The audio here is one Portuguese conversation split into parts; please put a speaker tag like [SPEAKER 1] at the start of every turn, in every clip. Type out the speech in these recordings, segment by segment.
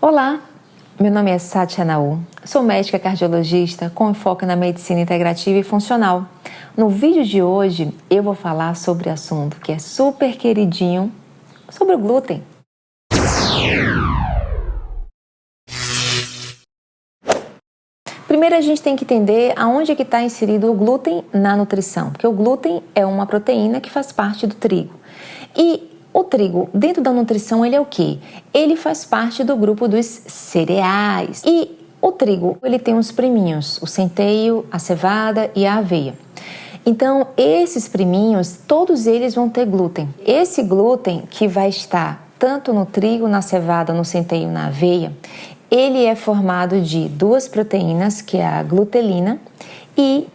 [SPEAKER 1] Olá, meu nome é Sátia Naú, sou médica cardiologista com enfoque na medicina integrativa e funcional. No vídeo de hoje eu vou falar sobre assunto que é super queridinho, sobre o glúten. Primeiro a gente tem que entender aonde é que está inserido o glúten na nutrição, porque o glúten é uma proteína que faz parte do trigo. E o trigo, dentro da nutrição, ele é o quê? Ele faz parte do grupo dos cereais. E o trigo, ele tem uns priminhos, o centeio, a cevada e a aveia. Então, esses priminhos, todos eles vão ter glúten. Esse glúten que vai estar tanto no trigo, na cevada, no centeio, na aveia, ele é formado de duas proteínas, que é a glutelina e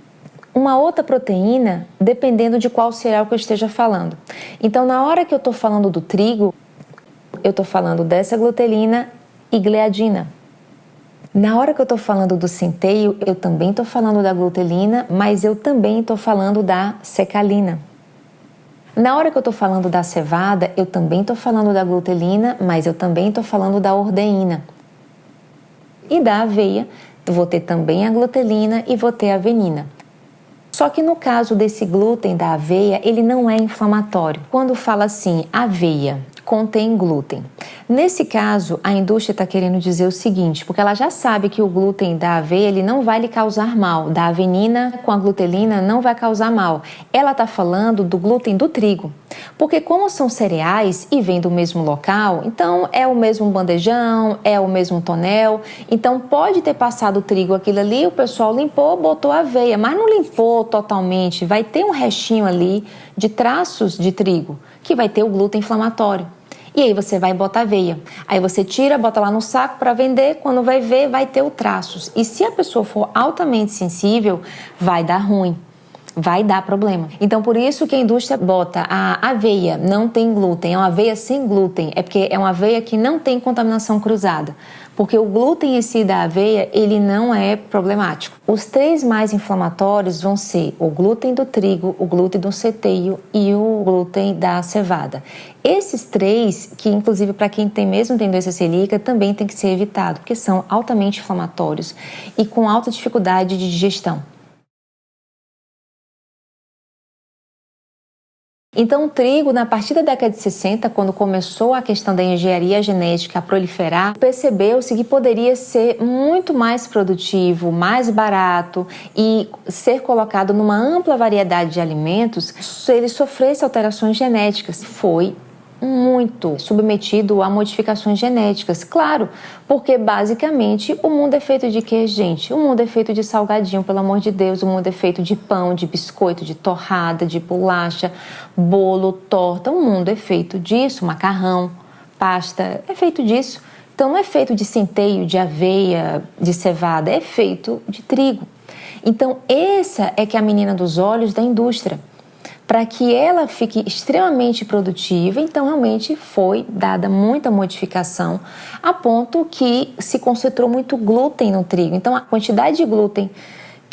[SPEAKER 1] uma outra proteína, dependendo de qual cereal que eu esteja falando. Então, na hora que eu estou falando do trigo, eu estou falando dessa glutelina e gliadina. Na hora que eu estou falando do centeio, eu também estou falando da glutelina, mas eu também estou falando da secalina. Na hora que eu estou falando da cevada, eu também estou falando da glutelina, mas eu também estou falando da ordeína. E da aveia, eu vou ter também a glutelina e vou ter a avenina. Só que no caso desse glúten da aveia, ele não é inflamatório. Quando fala assim, aveia contém glúten. Nesse caso, a indústria está querendo dizer o seguinte, porque ela já sabe que o glúten da aveia ele não vai lhe causar mal, da avenina com a glutelina não vai causar mal. Ela está falando do glúten do trigo, porque como são cereais e vêm do mesmo local, então é o mesmo bandejão, é o mesmo tonel, então pode ter passado o trigo aquilo ali, o pessoal limpou, botou aveia, mas não limpou totalmente, vai ter um restinho ali de traços de trigo, que vai ter o glúten inflamatório. E aí você vai botar aveia. Aí você tira, bota lá no saco para vender, quando vai ver, vai ter o traços. E se a pessoa for altamente sensível, vai dar ruim, vai dar problema. Então, por isso que a indústria bota a aveia, não tem glúten, é uma aveia sem glúten, é porque é uma aveia que não tem contaminação cruzada. Porque o glúten em si da aveia, ele não é problemático. Os três mais inflamatórios vão ser o glúten do trigo, o glúten do centeio e o glúten da cevada. Esses três, que inclusive para quem tem doença celíaca, também tem que ser evitado, porque são altamente inflamatórios e com alta dificuldade de digestão. Então, o trigo, na partir da década de 60, quando começou a questão da engenharia genética a proliferar, percebeu-se que poderia ser muito mais produtivo, mais barato e ser colocado numa ampla variedade de alimentos se ele sofresse alterações genéticas. Foi muito submetido a modificações genéticas, claro, porque basicamente o mundo é feito de quê, gente? O mundo é feito de salgadinho, pelo amor de Deus, o mundo é feito de pão, de biscoito, de torrada, de bolacha, bolo, torta, o mundo é feito disso, macarrão, pasta, é feito disso. Então não é feito de centeio, de aveia, de cevada, é feito de trigo. Então essa é que é a menina dos olhos da indústria. Para que ela fique extremamente produtiva, então realmente foi dada muita modificação a ponto que se concentrou muito glúten no trigo. Então a quantidade de glúten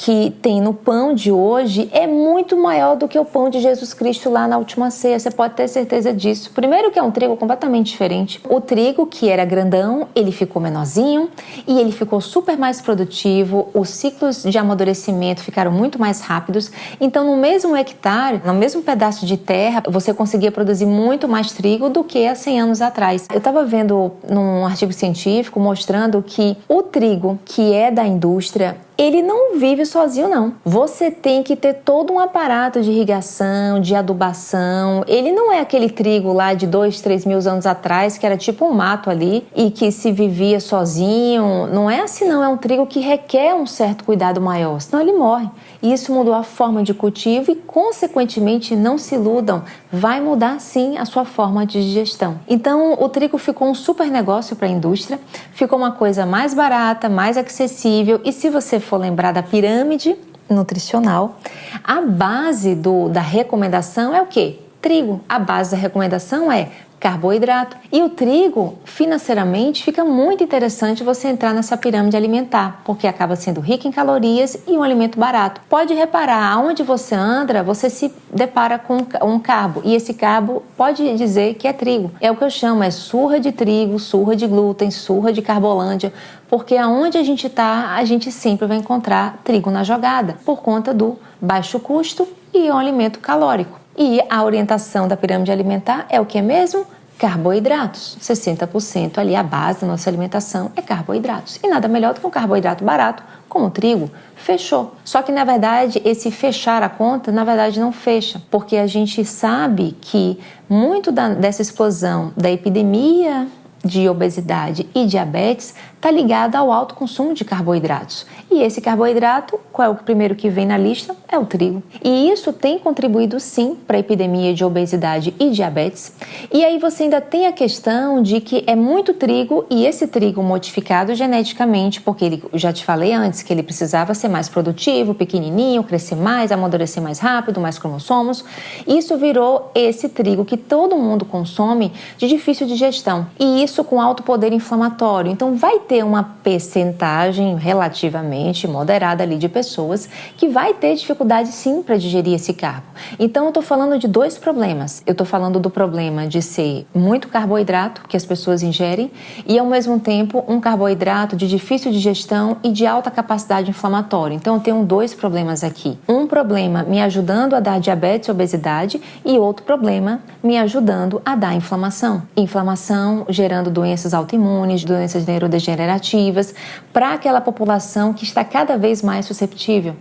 [SPEAKER 1] que tem no pão de hoje é muito maior do que o pão de Jesus Cristo lá na última ceia, você pode ter certeza disso. Primeiro que é um trigo completamente diferente. O trigo que era grandão, ele ficou menorzinho e ele ficou super mais produtivo, os ciclos de amadurecimento ficaram muito mais rápidos, então no mesmo hectare, no mesmo pedaço de terra, você conseguia produzir muito mais trigo do que há 100 anos atrás. Eu estava vendo num artigo científico mostrando que o trigo que é da indústria, ele não vive sozinho, não. Você tem que ter todo um aparato de irrigação, de adubação. Ele não é aquele trigo lá de 2, 3 mil anos atrás, que era tipo um mato ali e que se vivia sozinho. Não é assim, não. É um trigo que requer um certo cuidado maior, senão ele morre. E isso mudou a forma de cultivo e, consequentemente, não se iludam, vai mudar sim a sua forma de digestão. Então, o trigo ficou um super negócio para a indústria, ficou uma coisa mais barata, mais acessível e, se você for lembrar da pirâmide nutricional, a base da recomendação é o quê? Trigo. A base da recomendação é carboidrato. E o trigo, financeiramente, fica muito interessante você entrar nessa pirâmide alimentar, porque acaba sendo rico em calorias e um alimento barato. Pode reparar, aonde você anda, você se depara com um carbo, e esse carbo pode dizer que é trigo. É o que eu chamo, é surra de trigo, surra de glúten, surra de carbolândia, porque aonde a gente está, a gente sempre vai encontrar trigo na jogada, por conta do baixo custo e um alimento calórico. E a orientação da pirâmide alimentar é o que é mesmo? Carboidratos. 60% ali, a base da nossa alimentação é carboidratos. E nada melhor do que um carboidrato barato, como o trigo. Fechou. Só que, na verdade, esse fechar a conta, na verdade, não fecha. Porque a gente sabe que muito dessa explosão da epidemia de obesidade e diabetes está ligada ao alto consumo de carboidratos. E esse carboidrato, qual é o primeiro que vem na lista? É o trigo. E isso tem contribuído sim para a epidemia de obesidade e diabetes. E aí você ainda tem a questão de que é muito trigo e esse trigo modificado geneticamente, porque ele, já te falei antes, que ele precisava ser mais produtivo, pequenininho, crescer mais, amadurecer mais rápido, mais cromossomos. Isso virou esse trigo que todo mundo consome de difícil digestão. E isso com alto poder inflamatório. Então vai ter uma percentagem relativamente moderada ali de pessoas que vai ter dificuldade sim para digerir esse carbo. Então eu estou falando de dois problemas. Eu estou falando do problema de ser muito carboidrato que as pessoas ingerem e ao mesmo tempo um carboidrato de difícil digestão e de alta capacidade inflamatória. Então eu tenho dois problemas aqui. Um problema me ajudando a dar diabetes e obesidade e outro problema me ajudando a dar inflamação. Inflamação gerando doenças autoimunes, doenças neurodegenerativas para aquela população que está cada vez mais susceptível.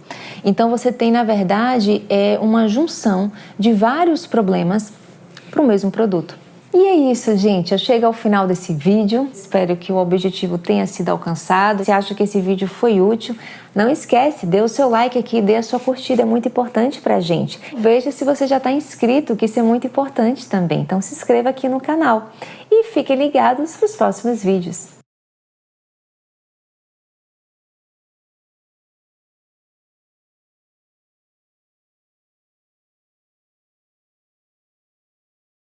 [SPEAKER 1] Então você tem, na verdade, uma junção de vários problemas para o mesmo produto. E é isso, gente. Eu chego ao final desse vídeo. Espero que o objetivo tenha sido alcançado. Se acha que esse vídeo foi útil, não esquece, dê o seu like aqui, dê a sua curtida, é muito importante pra gente. Veja se você já está inscrito, que isso é muito importante também. Então se inscreva aqui no canal e fiquem ligados para os próximos vídeos.